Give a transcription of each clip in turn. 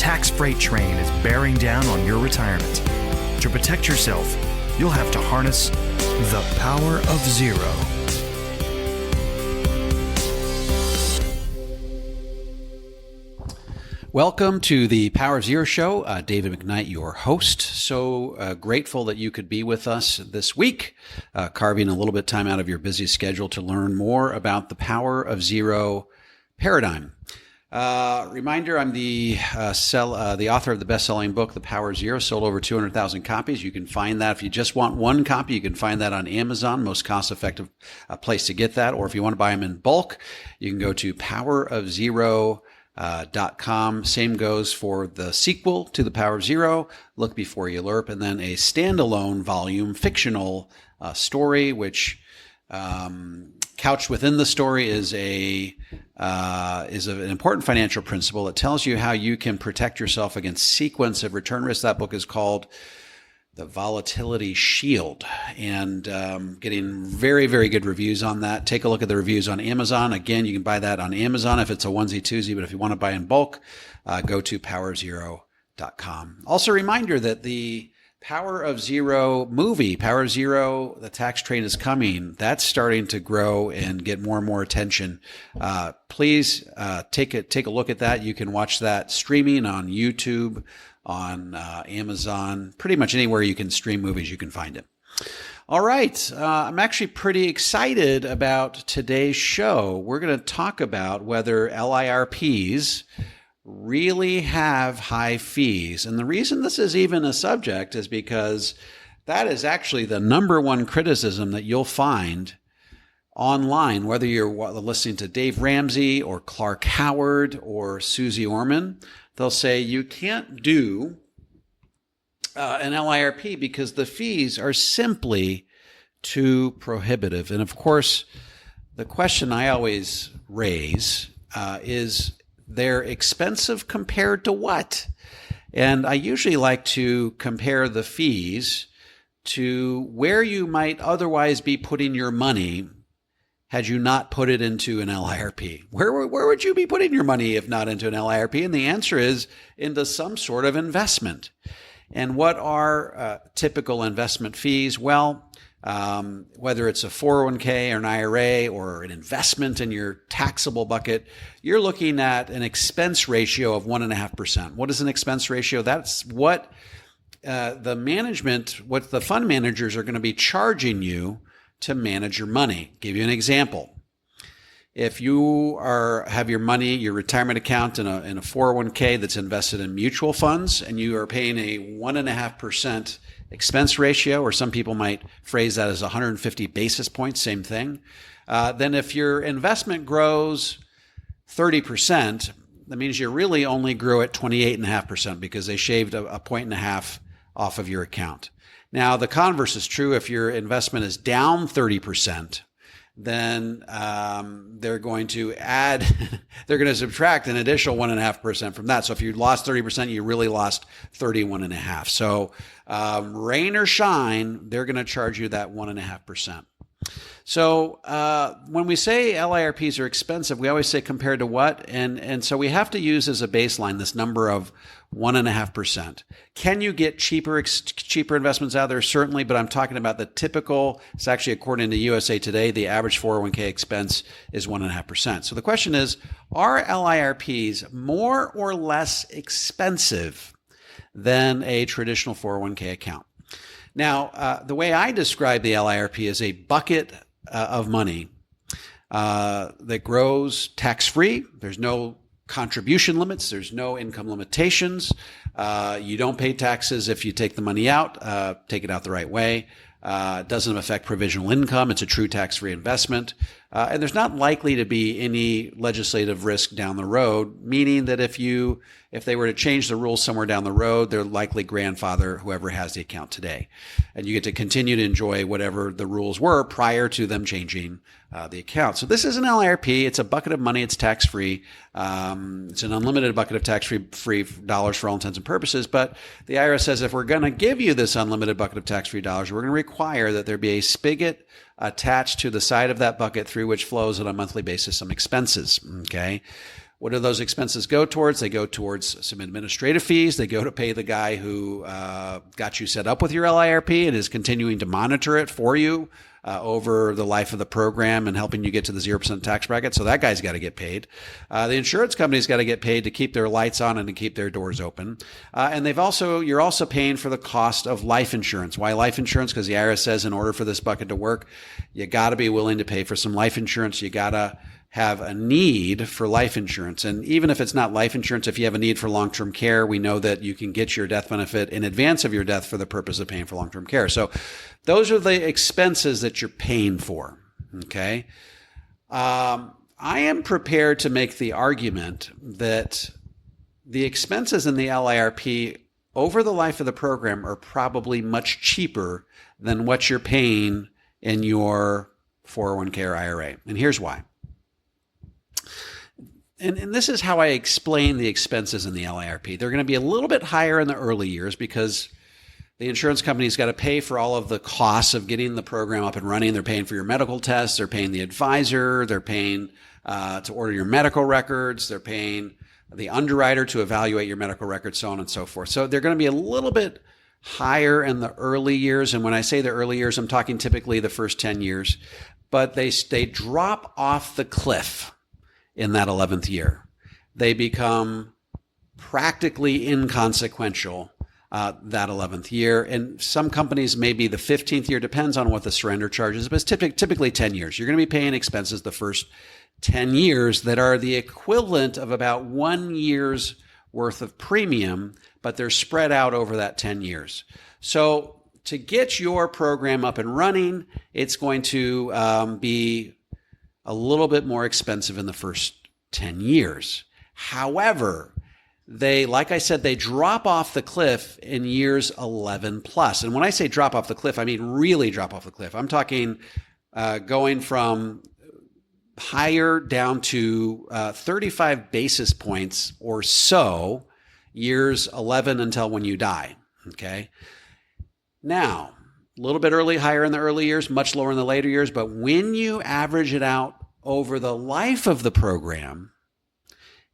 tax freight train is bearing down on your retirement. To protect yourself, you'll have to harness the power of zero. Welcome to the Power of Zero Show. David McKnight, your host. So grateful that you could be with us this week, carving a little bit of time out of your busy schedule to learn more about the Power of Zero paradigm. Reminder, I'm the author of the best-selling book, The Power of Zero, sold over 200,000 copies. You can find that. If you just want one copy, you can find that on Amazon, most cost-effective place to get that. Or if you want to buy them in bulk, you can go to powerofzero.com. Same goes for the sequel to The Power of Zero, Look Before You LIRP, and then a standalone volume, fictional story, which couched within the story is an important financial principle that tells you how you can protect yourself against sequence of return risk. That book is called The Volatility Shield, and getting very, very good reviews on that. Take a look at the reviews on Amazon. Again, you can buy that on Amazon if it's a onesie twosie, but if you want to buy in bulk, go to powerofzero.com. Also a reminder that the Power of Zero movie, Power of Zero, The Tax Train is Coming, that's starting to grow and get more and more attention. Please take a look at that. You can watch that streaming on YouTube, on Amazon, pretty much anywhere you can stream movies, you can find it. All right. I'm actually pretty excited about today's show. We're going to talk about whether LIRPs really have high fees. And the reason this is even a subject is because that is actually the number one criticism that you'll find online, whether you're listening to Dave Ramsey or Clark Howard or Susie Orman. They'll say you can't do an LIRP because the fees are simply too prohibitive. And of course, the question I always raise is, they're expensive compared to what? And I usually like to compare the fees to where you might otherwise be putting your money had you not put it into an LIRP. Where would you be putting your money if not into an LIRP? And the answer is into some sort of investment. And what are typical investment fees? Well, whether it's a 401k or an IRA or an investment in your taxable bucket, you're looking at an expense ratio of 1.5%. What is an expense ratio? That's what what the fund managers are going to be charging you to manage your money. Give you an example. If you have your money, your retirement account in a 401k that's invested in mutual funds, and you are paying a 1.5% expense ratio, or some people might phrase that as 150 basis points, same thing. Then if your investment grows 30%, that means you really only grew at 28.5% because they shaved a point and a half off of your account. Now, the converse is true. If your investment is down 30%, then they're going to subtract an additional 1.5% from that. So if you lost 30%, you really lost 31.5%. So rain or shine, they're going to charge you that 1.5%. So when we say LIRPs are expensive, we always say compared to what? And so we have to use as a baseline this number of 1.5%. Can you get cheaper investments out there? Certainly, but I'm talking about the typical. It's actually, according to USA Today, the average 401k expense is 1.5%. So the question is, are LIRPs more or less expensive than a traditional 401k account? Now, the way I describe the LIRP is a bucket of money that grows tax-free. There's no contribution limits. There's no income limitations. You don't pay taxes if you take the money out, take it out the right way. It doesn't affect provisional income. It's a true tax-free investment. And there's not likely to be any legislative risk down the road, meaning that if they were to change the rules somewhere down the road, they're likely grandfather whoever has the account today. And you get to continue to enjoy whatever the rules were prior to them changing the account. So this is an LIRP. It's a bucket of money. It's tax-free. It's an unlimited bucket of tax-free dollars for all intents and purposes. But the IRS says if we're going to give you this unlimited bucket of tax-free dollars, we're going to require that there be a spigot attached to the side of that bucket through which flows on a monthly basis some expenses. Okay. What do those expenses go towards? They go towards some administrative fees. They go to pay the guy who got you set up with your LIRP and is continuing to monitor it for you over the life of the program and helping you get to the 0% tax bracket. So that guy's got to get paid. The insurance company's got to get paid to keep their lights on and to keep their doors open. And you're also paying for the cost of life insurance. Why life insurance? Because the IRS says in order for this bucket to work, you got to be willing to pay for some life insurance. You got to have a need for life insurance. And even if it's not life insurance, if you have a need for long-term care, we know that you can get your death benefit in advance of your death for the purpose of paying for long-term care. So those are the expenses that you're paying for. Okay. I am prepared to make the argument that the expenses in the LIRP over the life of the program are probably much cheaper than what you're paying in your 401k or IRA. And here's why. And this is how I explain the expenses in the LIRP. They're going to be a little bit higher in the early years because the insurance company's got to pay for all of the costs of getting the program up and running. They're paying for your medical tests. They're paying the advisor. They're paying to order your medical records. They're paying the underwriter to evaluate your medical records, so on and so forth. So they're going to be a little bit higher in the early years. And when I say the early years, I'm talking typically the first 10 years. But they drop off the cliff in that 11th year. They become practically inconsequential that 11th year. And some companies, maybe the 15th year, depends on what the surrender charge is, but it's typically 10 years. You're going to be paying expenses the first 10 years that are the equivalent of about 1 year's worth of premium, but they're spread out over that 10 years. So to get your program up and running, it's going to be a little bit more expensive in the first 10 years. However, like I said, they drop off the cliff in years 11 plus. And when I say drop off the cliff, I mean really drop off the cliff. I'm talking going from higher down to 35 basis points or so, years 11 until when you die. Okay. Now, a little bit higher in the early years, much lower in the later years. But when you average it out over the life of the program,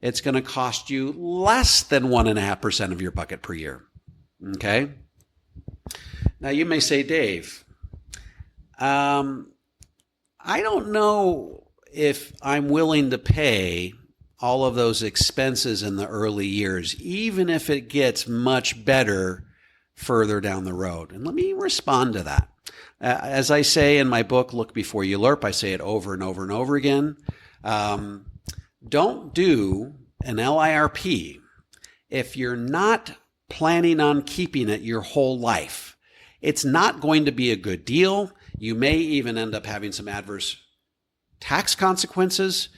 it's going to cost you less than 1.5% of your bucket per year. Okay. Now you may say, Dave, I don't know if I'm willing to pay all of those expenses in the early years, even if it gets much better further down the road. And let me respond to that. As I say in my book, Look Before You LIRP, I say it over and over and over again. Don't do an LIRP if you're not planning on keeping it your whole life. It's not going to be a good deal. You may even end up having some adverse tax consequences.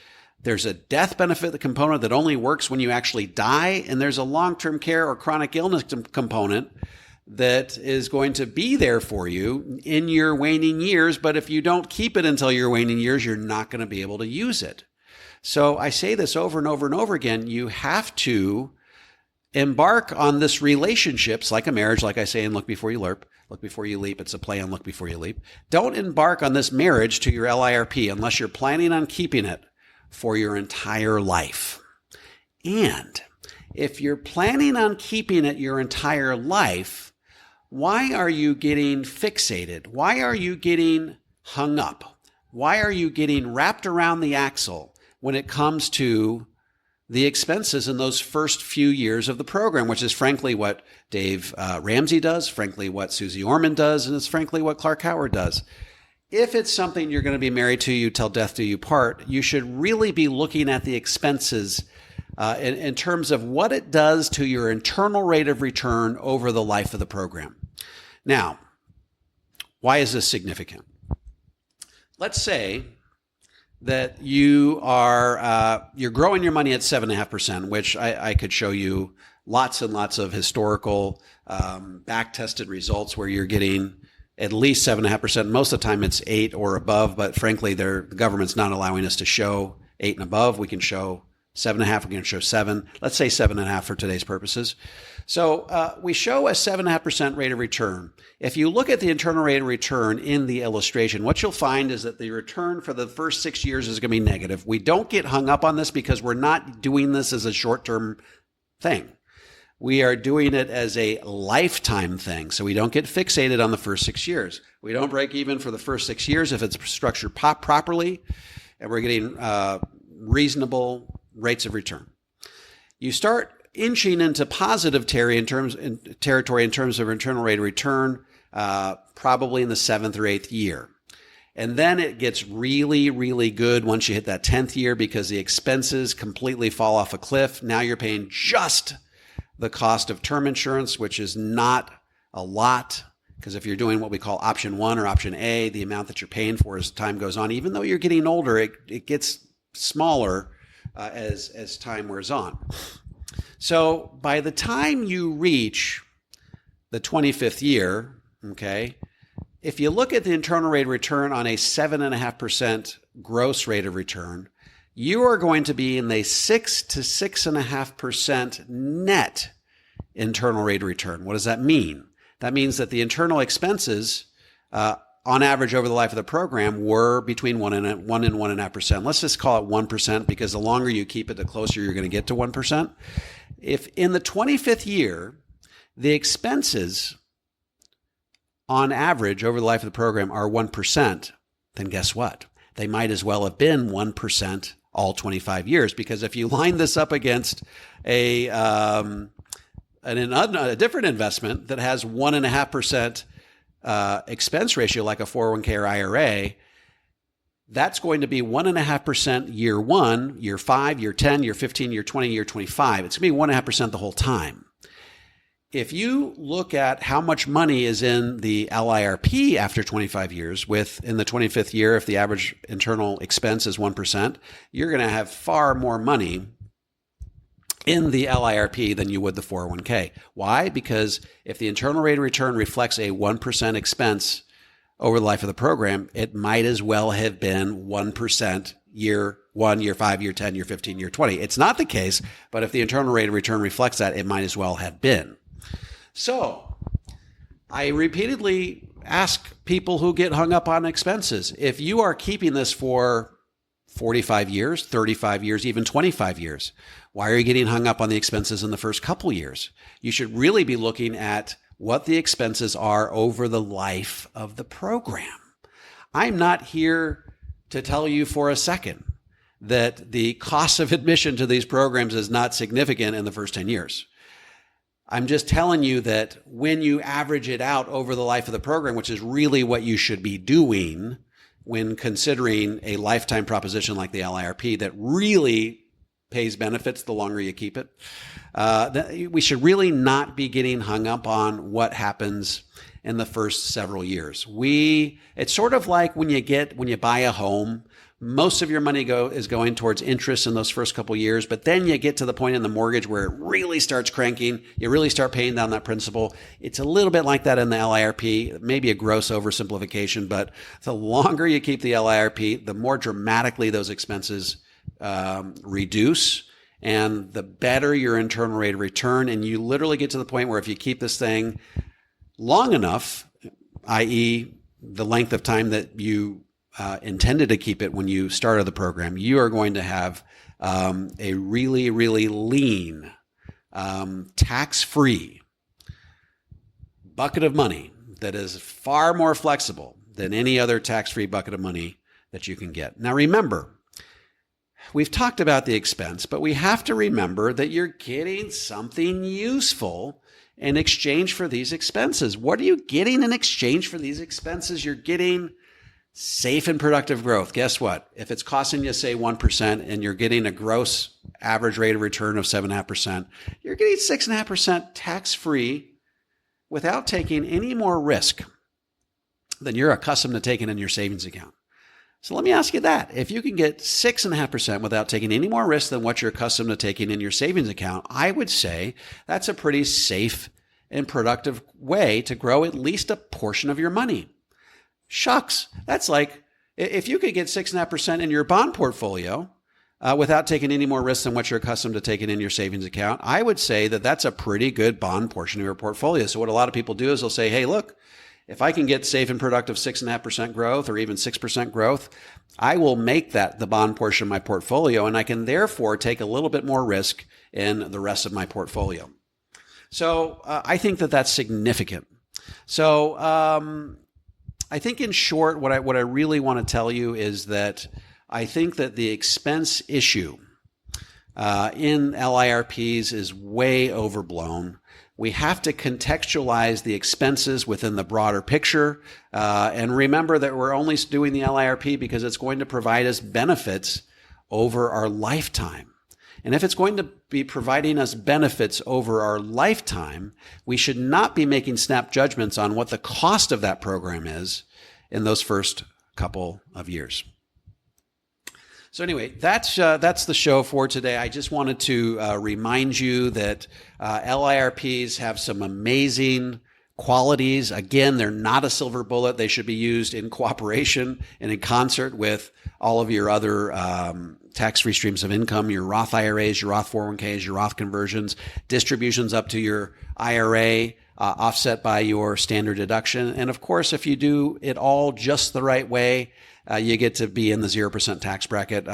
There's a death benefit component that only works when you actually die, and there's a long-term care or chronic illness component that is going to be there for you in your waning years. But if you don't keep it until your waning years, you're not going to be able to use it. So I say this over and over and over again. You have to embark on this relationships like a marriage, like I say in Look Before You LIRP, Look Before You Leap. It's a play on Look Before You Leap. Don't embark on this marriage to your LIRP unless you're planning on keeping it for your entire life. And if you're planning on keeping it your entire life, why are you getting fixated? Why are you getting hung up? Why are you getting wrapped around the axle when it comes to the expenses in those first few years of the program, which is frankly what Dave Ramsey does, frankly what Susie Orman does, and it's frankly what Clark Howard does. If it's something you're going to be married to you till death do you part, you should really be looking at the expenses in terms of what it does to your internal rate of return over the life of the program. Now, why is this significant? Let's say that you are you're growing your money at 7.5%, which I could show you lots and lots of historical back-tested results where you're getting at least 7.5%. Most of the time it's 8 or above, but frankly, the government's not allowing us to show 8 and above. We can show 7.5, we're going to show 7. Let's say 7.5 for today's purposes. So we show a 7.5% rate of return. If you look at the internal rate of return in the illustration, what you'll find is that the return for the first 6 years is going to be negative. We don't get hung up on this because we're not doing this as a short-term thing. We are doing it as a lifetime thing. So we don't get fixated on the first 6 years. We don't break even for the first 6 years if it's structured properly, and we're getting reasonable rates of return. You start inching into positive territory in terms of internal rate of return, probably in the 7th or 8th year. And then it gets really, really good once you hit that 10th year because the expenses completely fall off a cliff. Now you're paying just the cost of term insurance, which is not a lot, because if you're doing what we call option 1 or option A, the amount that you're paying for as time goes on, even though you're getting older, it gets smaller as time wears on. So by the time you reach the 25th year, okay, if you look at the internal rate of return on a 7.5% gross rate of return, you are going to be in the 6 to 6.5% net internal rate of return. What does that mean? That means that the internal expenses, on average over the life of the program, were between 1 and 1.5%. Let's just call it 1% because the longer you keep it, the closer you're going to get to 1%. If in the 25th year, the expenses on average over the life of the program are 1%, then guess what? They might as well have been 1% all 25 years, because if you line this up against a different investment that has 1.5% expense ratio, like a 401k or IRA, that's going to be 1.5% year 1, year 5, year 10, year 15, year 20, year 25. It's going to be 1.5% the whole time. If you look at how much money is in the LIRP after 25 years, in the 25th year, if the average internal expense is 1%, you're going to have far more money in the LIRP than you would the 401k. Why? Because if the internal rate of return reflects a 1% expense over the life of the program, it might as well have been 1% year 1, year 5, year 10, year 15, year 20. It's not the case, but if the internal rate of return reflects that, it might as well have been. So I repeatedly ask people who get hung up on expenses, if you are keeping this for 45 years, 35 years, even 25 years, why are you getting hung up on the expenses in the first couple years? You should really be looking at what the expenses are over the life of the program. I'm not here to tell you for a second that the cost of admission to these programs is not significant in the first 10 years. I'm just telling you that when you average it out over the life of the program, which is really what you should be doing when considering a lifetime proposition like the LIRP that really pays benefits the longer you keep it, we should really not be getting hung up on what happens in the first several years. It's sort of like when you buy a home, most of your money is going towards interest in those first couple of years, but then you get to the point in the mortgage where it really starts cranking. You really start paying down that principal. It's a little bit like that in the LIRP, maybe a gross oversimplification, but the longer you keep the LIRP, the more dramatically those expenses reduce, and the better your internal rate of return. And you literally get to the point where if you keep this thing long enough, i.e. the length of time that you intended to keep it when you started the program, you are going to have a really, really lean, tax-free bucket of money that is far more flexible than any other tax-free bucket of money that you can get. Now, remember, we've talked about the expense, but we have to remember that you're getting something useful in exchange for these expenses. What are you getting in exchange for these expenses? You're getting safe and productive growth. Guess what? If it's costing you, say, 1% and you're getting a gross average rate of return of 7.5%, you're getting 6.5% tax-free without taking any more risk than you're accustomed to taking in your savings account. So let me ask you that. If you can get 6.5% without taking any more risk than what you're accustomed to taking in your savings account, I would say that's a pretty safe and productive way to grow at least a portion of your money. Shucks, that's like if you could get 6.5% in your bond portfolio, without taking any more risk than what you're accustomed to taking in your savings account, I would say that that's a pretty good bond portion of your portfolio. So what a lot of people do is they'll say, hey, look, if I can get safe and productive 6.5% growth or even 6% growth, I will make that the bond portion of my portfolio, and I can therefore take a little bit more risk in the rest of my portfolio. So I think that that's significant. So I think in short, what I really want to tell you is that I think that the expense issue in LIRPs is way overblown. We have to contextualize the expenses within the broader picture, and remember that we're only doing the LIRP because it's going to provide us benefits over our lifetime. And if it's going to be providing us benefits over our lifetime, we should not be making snap judgments on what the cost of that program is in those first couple of years. So anyway, that's the show for today. I just wanted to remind you that LIRPs have some amazing qualities. Again, they're not a silver bullet. They should be used in cooperation and in concert with all of your other tax-free streams of income, your Roth IRAs, your Roth 401ks, your Roth conversions, distributions up to your IRA, offset by your standard deduction. And of course, if you do it all just the right way, you get to be in the 0% tax bracket.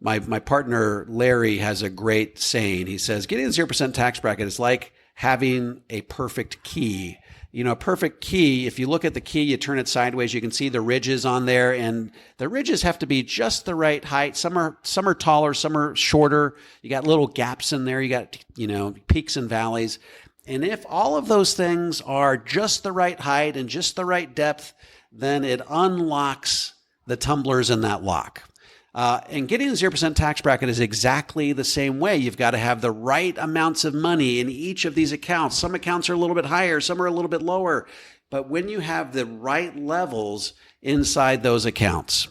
My partner, Larry, has a great saying. He says, getting the 0% tax bracket is like having a perfect key. You know, a perfect key, if you look at the key, you turn it sideways, you can see the ridges on there, and the ridges have to be just the right height. Some are taller, some are shorter. You got little gaps in there. You got, peaks and valleys. And if all of those things are just the right height and just the right depth, then it unlocks the tumblers in that lock. And getting the 0% tax bracket is exactly the same way. You've got to have the right amounts of money in each of these accounts. Some accounts are a little bit higher, some are a little bit lower. But when you have the right levels inside those accounts,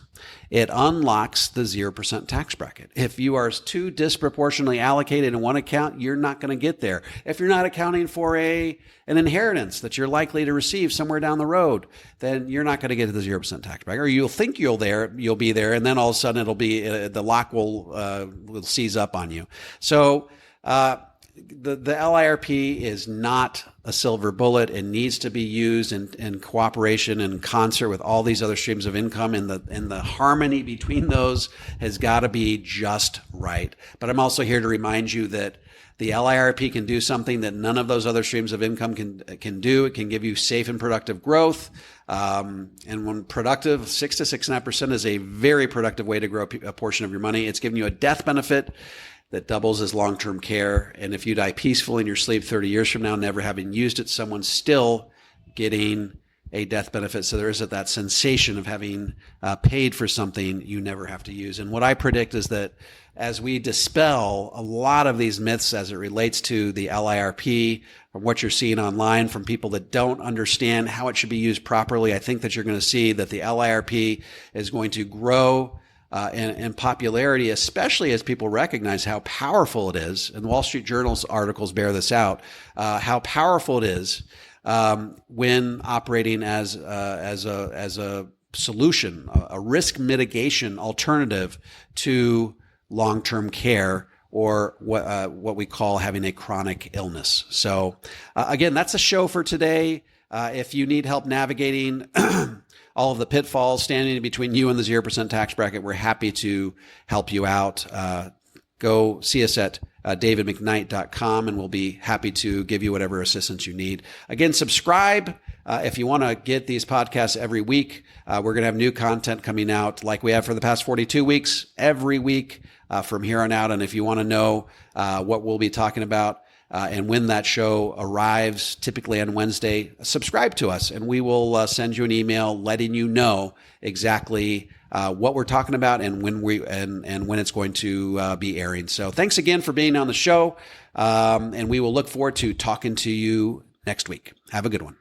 it unlocks the 0% tax bracket. If you are too disproportionately allocated in one account, you're not going to get there. If you're not accounting for an inheritance that you're likely to receive somewhere down the road, then you're not going to get to the 0% tax bracket. Or you'll think you'll be there, and then all of a sudden it'll be the lock will seize up on you. So the LIRP is not a silver bullet. It needs to be used in cooperation and concert with all these other streams of income, and the harmony between those has got to be just right. But I'm also here to remind you that the LIRP can do something that none of those other streams of income can do. It can give you safe and productive growth. And when productive, 6 to 6.5% is a very productive way to grow a portion of your money. It's giving you a death benefit that doubles as long-term care. And if you die peacefully in your sleep 30 years from now, never having used it, someone's still getting a death benefit. So there isn't that sensation of having paid for something you never have to use. And what I predict is that as we dispel a lot of these myths as it relates to the LIRP, from what you're seeing online from people that don't understand how it should be used properly, I think that you're going to see that the LIRP is going to grow in popularity, especially as people recognize how powerful it is. And the Wall Street Journal's articles bear this out, how powerful it is when operating as a solution, a risk mitigation alternative to long-term care, or what we call having a chronic illness. So again, that's a show for today. If you need help navigating all of the pitfalls standing between you and the 0% tax bracket, we're happy to help you out. Go see us at davidmcknight.com, and we'll be happy to give you whatever assistance you need. Again, subscribe if you want to get these podcasts every week. We're going to have new content coming out like we have for the past 42 weeks, every week from here on out. And if you want to know what we'll be talking about and when that show arrives, typically on Wednesday, subscribe to us, and we will send you an email letting you know exactly what we're talking about and when when it's going to be airing. So thanks again for being on the show, and we will look forward to talking to you next week. Have a good one.